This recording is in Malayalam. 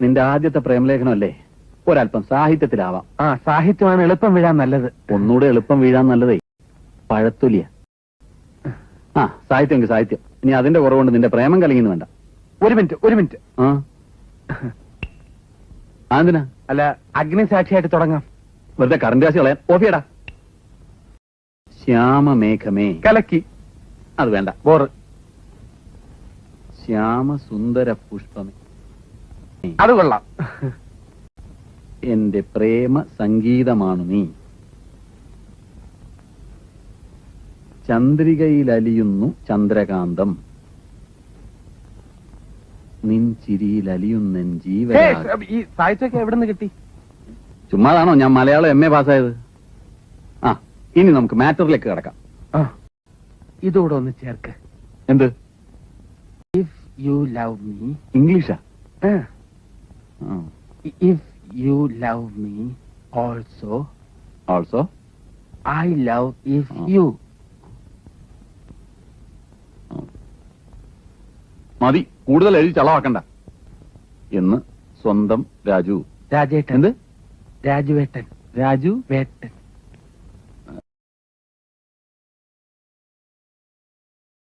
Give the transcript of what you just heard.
നിന്റെ ആദ്യത്തെ പ്രേമലേഖനമല്ലേ, ഒരല്പം സാഹിത്യത്തിലാവാം. ആ, സാഹിത്യമാണ് എളുപ്പം വീഴാൻ നല്ലത്. ഒന്നുകൂടെ എളുപ്പം വീഴാൻ നല്ലതേ പഴത്തൊലിയ. ആ, സാഹിത്യമെങ്കിൽ സാഹിത്യം. ഇനി അതിന്റെ കുറവുകൊണ്ട് നിന്റെ പ്രേമം കലങ്ങിന്ന് വേണ്ട. ഒരു മിനിറ്റ്. ആ, അതെന്തിനാ? അല്ല, അഗ്നിസാക്ഷിയായിട്ട് തുടങ്ങാം. വെറുതെ കറണ്ട് കാശ് കളയാൻ. ഓഫിയടാ. ശ്യാമമേഘമേ. കലക്കി. അത് വേണ്ട. ബോറ്. ശ്യാമസുന്ദര പുഷ്പമേ. അത് കൊള്ളാം. എന്റെ പ്രേമ സംഗീതമാണു നീ. ചന്ദ്രികയിലലിയുന്നു ചന്ദ്രകാന്തം, നിൻ ചിരിയിലലിയുന്നൻ ജീവൻ. ഈ സാഹിത്യമൊക്കെ എവിടെ നിന്ന് കിട്ടി? ചുമ്മാതാണോ ഞാൻ മലയാളം MA പാസ്സായത്? ആ, ഇനി നമുക്ക് മാറ്ററിലേക്ക് കിടക്കാം. ഇതുകൂടെ ഒന്ന് ചേർക്ക്. എന്ത്? If you love me. ഇംഗ്ലീഷാ? If you love me also. Also I love if you. മതി, കൂടുതൽ എഴുതി ചളവാക്കണ്ട. എന്ന് സ്വന്തം രാജു. രാജേട്ടൻ. എന്ത്? രാജുവേട്ടൻ. രാജു വേട്ടൻ.